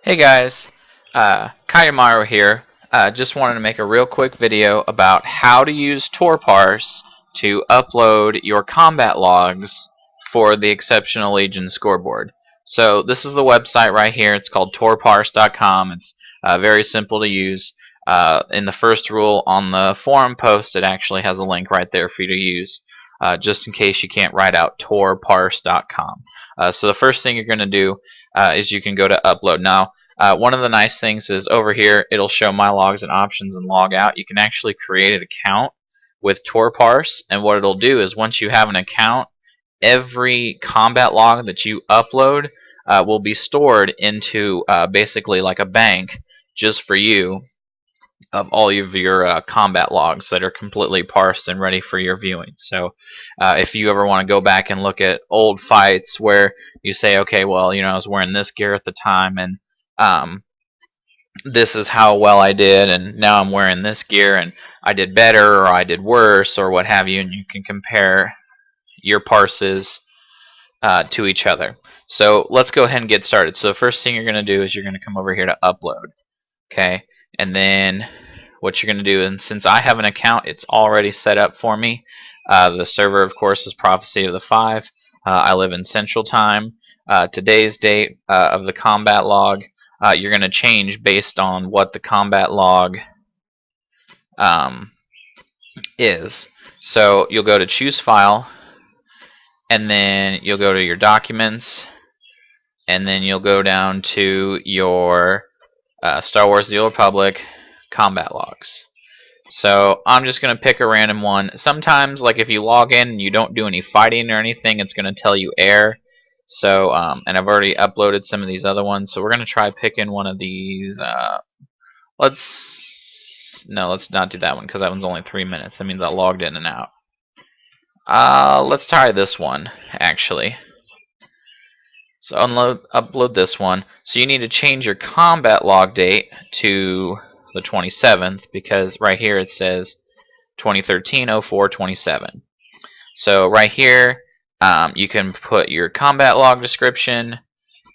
Hey guys, Kayamaru here. Just wanted to make a real quick video about how to use TorParse to upload your combat logs for the Exceptional Legion scoreboard. So this is the website right here. It's called torparse.com. It's very simple to use. In the first rule on the forum post, it actually has a link right there for you to use, just in case you can't write out torparse.com. So the first thing you're going to do is you can go to upload. Now, one of the nice things is over here it'll show my logs and options and log out. You can actually create an account with TorParse, and what it'll do is once you have an account, every combat log that you upload will be stored into basically like a bank just for you of all of your combat logs that are completely parsed and ready for your viewing. So if you ever want to go back and look at old fights where you say, okay, well, I was wearing this gear at the time, and this is how well I did, and now I'm wearing this gear and I did better or I did worse or what have you, and you can compare your parses to each other. So let's go ahead and get started. So the first thing you're going to do is you're going to come over here to upload. Okay, and then what you're going to do, and since I have an account, it's already set up for me. The server, of course, is Prophecy of the Five. I live in Central Time. Today's date of the combat log, you're going to change based on what the combat log is. So you'll go to Choose File, and then you'll go to your Documents, and then you'll go down to your Star Wars The Old Republic combat logs. So I'm just going to pick a random one. Sometimes, like if you log in and you don't do any fighting or anything, it's going to tell you error. So, and I've already uploaded some of these other ones, so we're going to try picking one of these. Let's not do that one because that one's only 3 minutes. That means I logged in and out. Let's try this one, actually. So upload this one. So you need to change your combat log date to the 27th, because right here it says 2013-04-27. So right here you can put your combat log description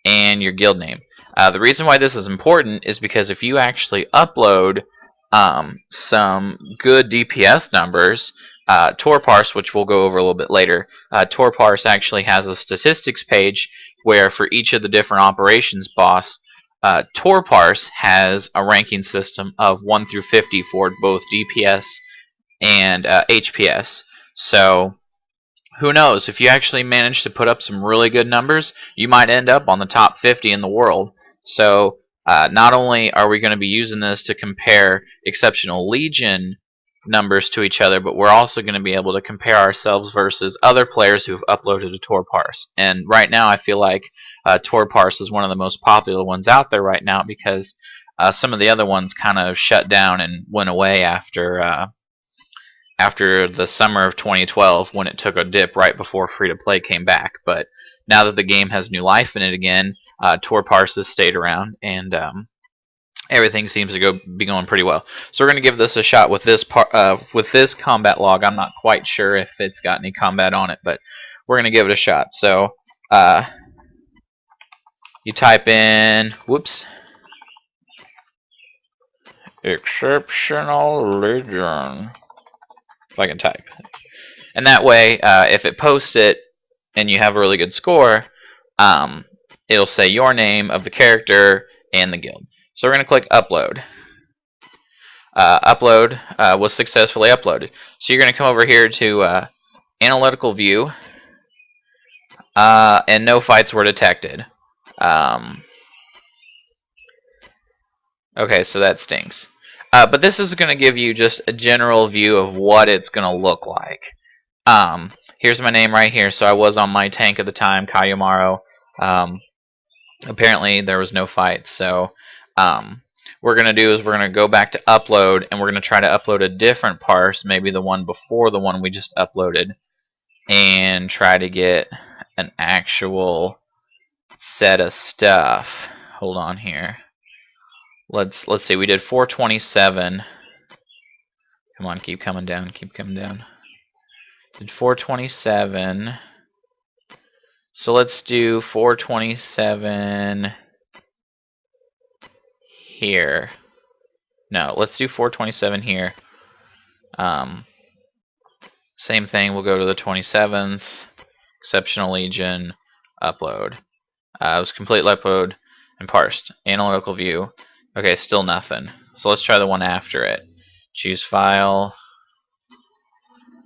and your guild name. The reason why this is important is because if you actually upload some good DPS numbers, TorParse, which we'll go over a little bit later, TorParse actually has a statistics page where for each of the different operations boss, TorParse has a ranking system of 1 through 50 for both DPS and HPS. So who knows, if you actually manage to put up some really good numbers, you might end up on the top 50 in the world. So not only are we going to be using this to compare Exceptional Legion numbers to each other, but we're also going to be able to compare ourselves versus other players who've uploaded to TorParse. And right now I feel like TorParse is one of the most popular ones out there right now, because some of the other ones kind of shut down and went away after the summer of 2012, when it took a dip right before free-to-play came back. But now that the game has new life in it again, TorParse has stayed around, and everything seems to be going pretty well. So we're going to give this a shot with this combat log. I'm not quite sure if it's got any combat on it, but we're going to give it a shot. So you type in, whoops, Exceptional Legion, if I can type. And that way, if it posts it and you have a really good score, it'll say your name of the character and the guild. So we're going to click upload. Upload was successfully uploaded. So you're going to come over here to analytical view, and no fights were detected. Okay, so that stinks. But this is going to give you just a general view of what it's going to look like. Here's my name right here. So I was on my tank at the time, Kayamaru. Apparently there was no fight, so we're going to do is we're going to go back to upload, and we're going to try to upload a different parse, maybe the one before the one we just uploaded, and try to get an actual set of stuff. Hold on here. Let's see, we did 427. Come on, keep coming down, keep coming down. Did 427. So let's do 427 here. No, let's do 427 here. Same thing, we'll go to the 27th, Exceptional Legion, upload. It was complete upload and parsed. Analytical view. Okay, still nothing. So let's try the one after it. Choose file.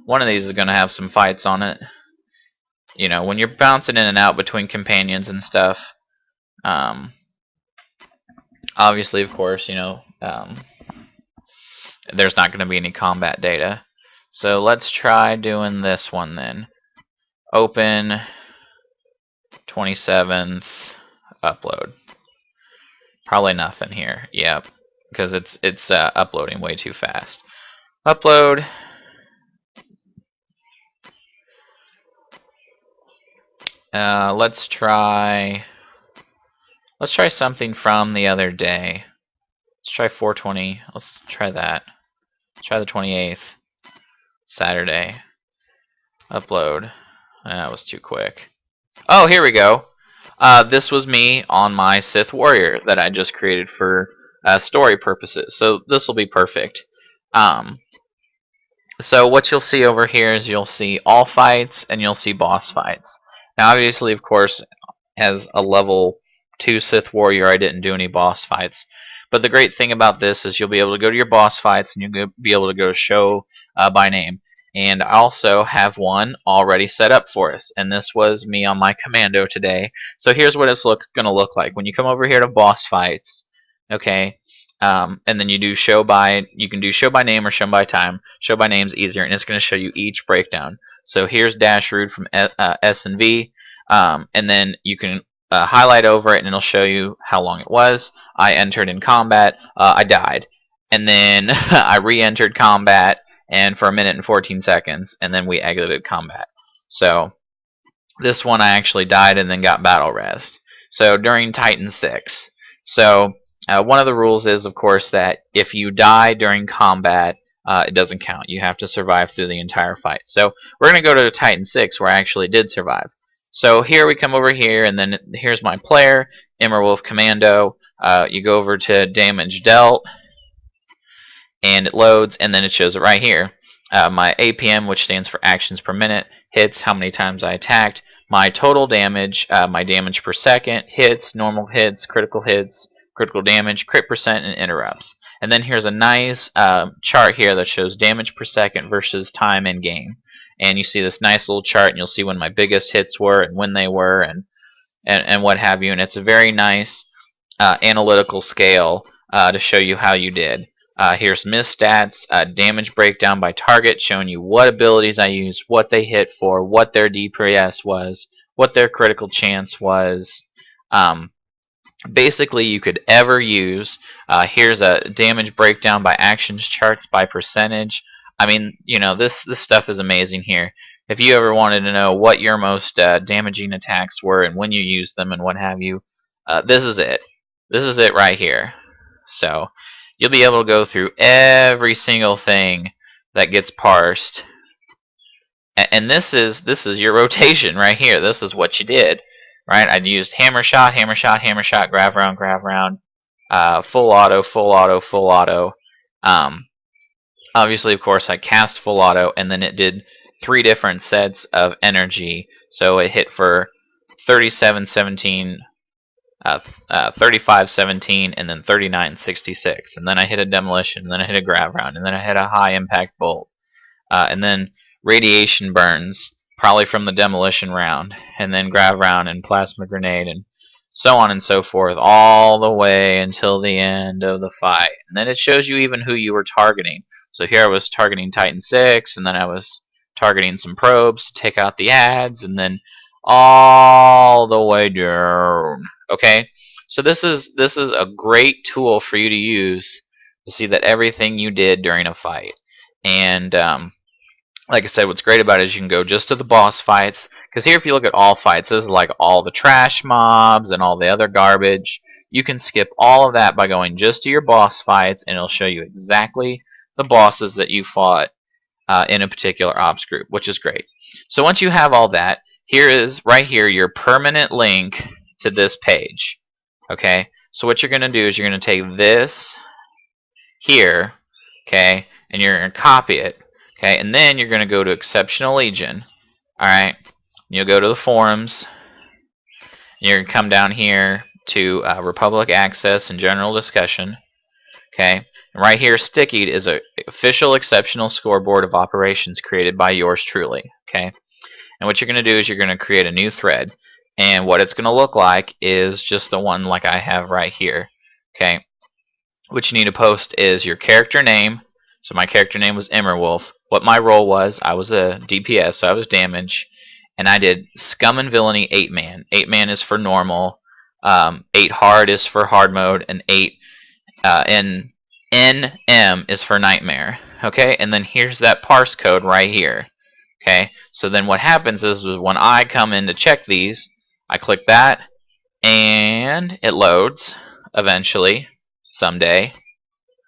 One of these is going to have some fights on it. You know, when you're bouncing in and out between companions and stuff, obviously, of course, you know, there's not going to be any combat data. So let's try doing this one then. Open 27th, upload. Probably nothing here. Yep, because it's uploading way too fast. Upload. Let's try something from the other day. Let's try 420. Let's try that. Let's try the 28th. Saturday. Upload. That was too quick. Oh, here we go. This was me on my Sith Warrior that I just created for story purposes. So this will be perfect. So what you'll see over here is you'll see all fights and you'll see boss fights. Now, obviously, of course, as a level 2 Sith Warrior, I didn't do any boss fights. But the great thing about this is you'll be able to go to your boss fights and you'll be able to go to show by name. And I also have one already set up for us. And this was me on my commando today. So here's what it's going to look like. When you come over here to boss fights, okay, and then you do you can do show by name or show by time. Show by name is easier, and it's going to show you each breakdown. So here's Dash Rude from S and V, and then you can highlight over it, and it'll show you how long it was. I entered in combat. I died, and then I re-entered combat, and for 1 minute and 14 seconds, and then we exited combat. So this one I actually died and then got battle rest. So during Titan 6. So one of the rules is, of course, that if you die during combat, it doesn't count. You have to survive through the entire fight. So we're going to go to Titan 6, where I actually did survive. So here we come over here, and then here's my player, Immerwolf Commando. You go over to damage dealt, and it loads, and then it shows it right here. My APM, which stands for actions per minute, hits, how many times I attacked, my total damage, my damage per second, hits, normal hits, critical damage, crit percent, and interrupts. And then here's a nice chart here that shows damage per second versus time in game. And you see this nice little chart, and you'll see when my biggest hits were and when they were and what have you. And it's a very nice analytical scale to show you how you did. Here's miss stats, damage breakdown by target, showing you what abilities I used, what they hit for, what their DPS was, what their critical chance was. Basically, you could ever use. Here's a damage breakdown by actions charts by percentage. I mean, you know, this stuff is amazing here. If you ever wanted to know what your most damaging attacks were and when you used them and what have you, this is it. This is it right here. So you'll be able to go through every single thing that gets parsed. And this is your rotation right here. This is what you did. Right? I used hammer shot, grav round, full auto, full auto, full auto. Obviously, of course, I cast full auto, and then it did 3 different sets of energy. So it hit for 37-17, 35-17, and then 39-66. And then I hit a demolition, and then I hit a grav round, and then I hit a high impact bolt. And then radiation burns, probably from the demolition round, and then grav round and plasma grenade, and so on and so forth, all the way until the end of the fight. And then it shows you even who you were targeting. So here I was targeting Titan 6, and then I was targeting some probes to take out the ads, and then all the way down. Okay, so this is a great tool for you to use to see that everything you did during a fight. And like I said, what's great about it is you can go just to the boss fights. Because here, if you look at all fights, this is like all the trash mobs and all the other garbage. You can skip all of that by going just to your boss fights, and it'll show you exactly the bosses that you fought in a particular ops group, which is great. So once you have all that, here is right here your permanent link to this page. Okay, so what you're going to do is you're going to take this here, okay, and you're going to copy it, okay, and then you're going to go to Exceptional Legion. All right, you'll go to the forums. You're going to come down here to Republic Access and General Discussion. Okay, and right here, Stickied is an official exceptional scoreboard of operations created by yours truly. Okay, and what you're going to do is you're going to create a new thread, and what it's going to look like is just the one like I have right here. Okay, what you need to post is your character name. So my character name was Emmerwolf. What my role was, I was a DPS, so I was damage, and I did Scum and Villainy 8-man. 8-man is for normal, 8 hard is for hard mode, and 8 and NM is for nightmare. Okay, and then here's that parse code right here. Okay, so then what happens is when I come in to check these, I click that, and it loads eventually, someday,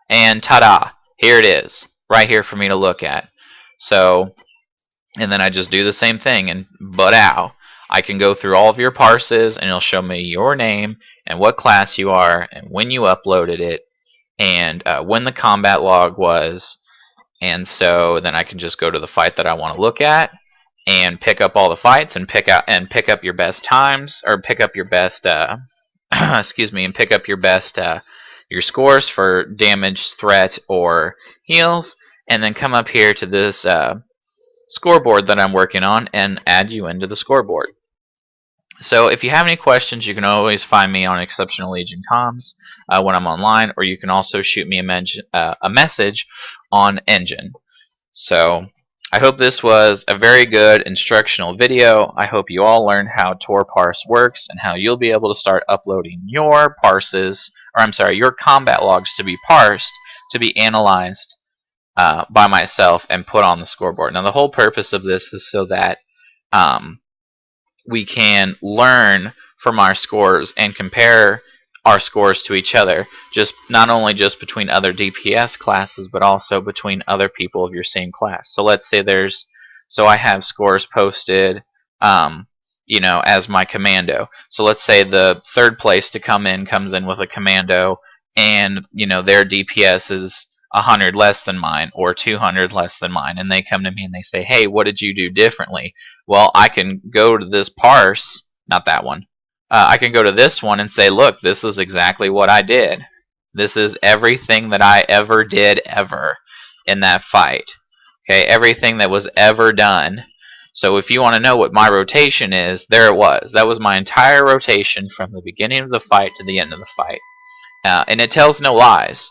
and ta-da, here it is, right here for me to look at. So, and then I just do the same thing, and but I can go through all of your parses, and it'll show me your name, and what class you are, and when you uploaded it, and when the combat log was, and so then I can just go to the fight that I want to look at, and pick up all the fights, and pick up your best times, or pick up your best excuse me, and pick up your best your scores for damage, threat, or heals, and then come up here to this scoreboard that I'm working on and add you into the scoreboard. So if you have any questions, you can always find me on Exceptional Legion Comms when I'm online, or you can also shoot me a message on Engine. So I hope this was a very good instructional video. I hope you all learned how TorParse works and how you'll be able to start uploading your parses, or I'm sorry, your combat logs to be parsed, to be analyzed by myself and put on the scoreboard. Now the whole purpose of this is so that we can learn from our scores and compare our scores to each other, just not only just between other DPS classes, but also between other people of your same class. So let's say I have scores posted, as my commando. So let's say the third place to comes in with a commando, and their DPS is 100 less than mine or 200 less than mine, and they come to me and they say, hey, what did you do differently? Well, I can go to this parse, not that one. I can go to this one and say, look, this is exactly what I did. This is everything that I ever did ever in that fight. Okay, everything that was ever done. So if you want to know what my rotation is, there it was. That was my entire rotation from the beginning of the fight to the end of the fight. And it tells no lies.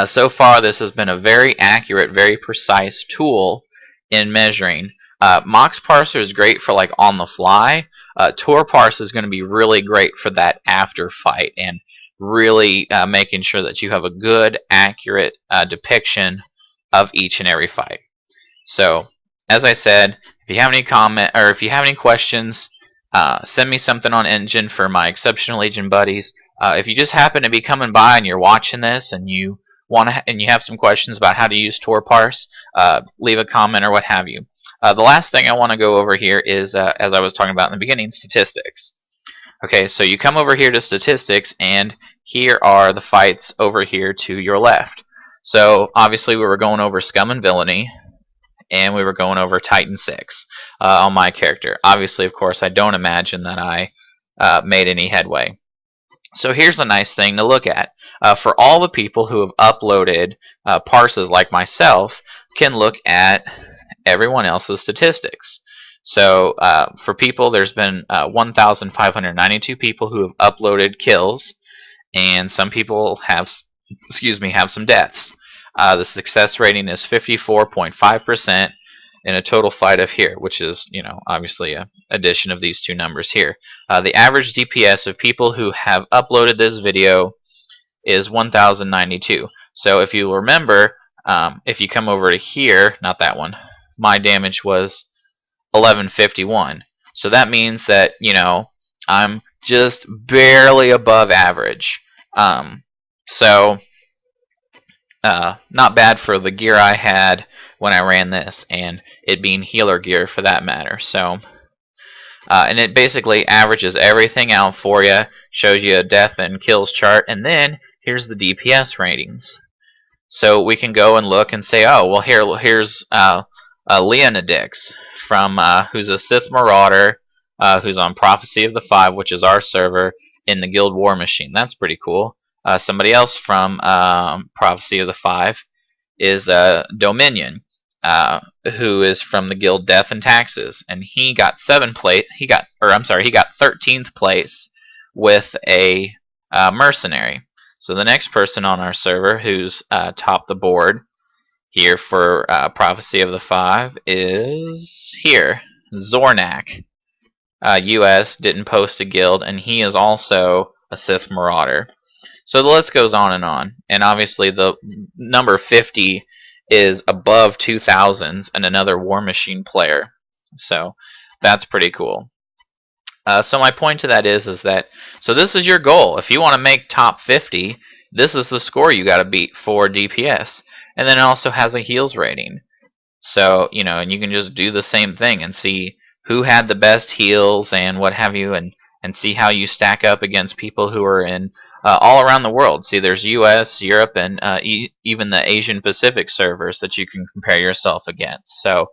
So far, this has been a very accurate, very precise tool in measuring. Mox Parser is great for like on the fly. TorParse is going to be really great for that after fight and really making sure that you have a good, accurate depiction of each and every fight. So, as I said, if you have any comment or if you have any questions, send me something on Engine for my Exceptional Legion buddies. If you just happen to be coming by and you're watching this and you you have some questions about how to use TorParse, leave a comment or what have you. The last thing I want to go over here is, as I was talking about in the beginning, statistics. Okay, so you come over here to statistics, and here are the fights over here to your left. So obviously we were going over Scum and Villainy, and we were going over Titan 6 on my character. Obviously, of course, I don't imagine that I made any headway. So here's a nice thing to look at. For all the people who have uploaded parses like myself, can look at everyone else's statistics. So for people, there's been 1,592 people who have uploaded kills, and some people have some deaths. The success rating is 54.5% in a total fight of here, which is, obviously a addition of these two numbers here. The average DPS of people who have uploaded this video is 1,092. So if you remember, if you come over to here, not that one, my damage was 1151. So that means that, I'm just barely above average. So not bad for the gear I had when I ran this, and it being healer gear for that matter. So And it basically averages everything out for you, shows you a death and kills chart, and then here's the DPS ratings. So we can go and look and say, oh, well, here's Leonidix from who's a Sith Marauder, who's on Prophecy of the Five, which is our server in the Guild War Machine. That's pretty cool. Somebody else from Prophecy of the Five is Dominion, who is from the Guild Death and Taxes, and he got 13th place with a mercenary. So the next person on our server who's top the board here for Prophecy of the Five is here, Zornak. US didn't post a guild, and he is also a Sith Marauder. So the list goes on, and obviously the number 50 is above 2000s and another War Machine player. So that's pretty cool. So my point to that is that, so this is your goal. If you want to make top 50, this is the score you got to beat for DPS. And then it also has a heals rating. So, and you can just do the same thing and see who had the best heals and what have you, and see how you stack up against people who are in all around the world. See, there's US, Europe, and even the Asian Pacific servers that you can compare yourself against. So,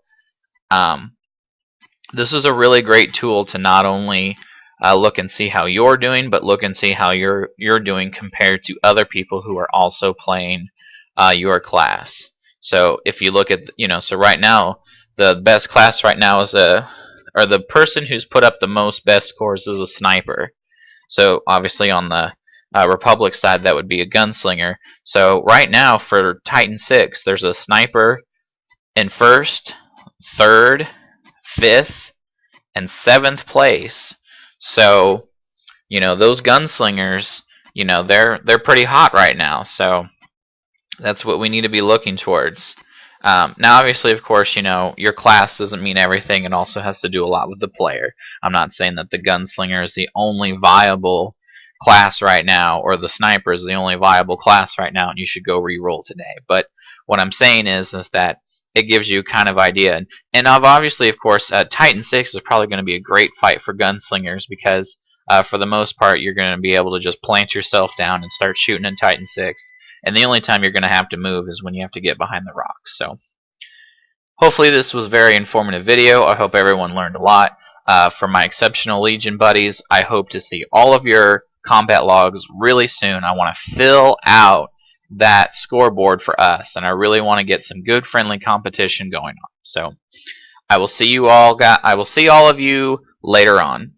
this is a really great tool to not only look and see how you're doing, but look and see how you're doing compared to other people who are also playing your class. So if you look at, so right now the best class right now is or the person who's put up the most best scores is a sniper. So obviously on the Republic side that would be a gunslinger. So right now for Titan 6 there's a sniper in 1st, 3rd, 5th, and 7th place. So, those gunslingers, they're pretty hot right now. So that's what we need to be looking towards. Now, obviously, of course, your class doesn't mean everything. It also has to do a lot with the player. I'm not saying that the gunslinger is the only viable class right now, or the sniper is the only viable class right now, and you should go re-roll today. But what I'm saying is that it gives you kind of idea. And obviously, of course, Titan 6 is probably going to be a great fight for gunslingers because for the most part, you're going to be able to just plant yourself down and start shooting in Titan 6. And the only time you're going to have to move is when you have to get behind the rocks. So hopefully this was a very informative video. I hope everyone learned a lot. For my Exceptional Legion buddies, I hope to see all of your combat logs really soon. I want to fill out that scoreboard for us, and I really want to get some good friendly competition going on. So I will see all of you later on.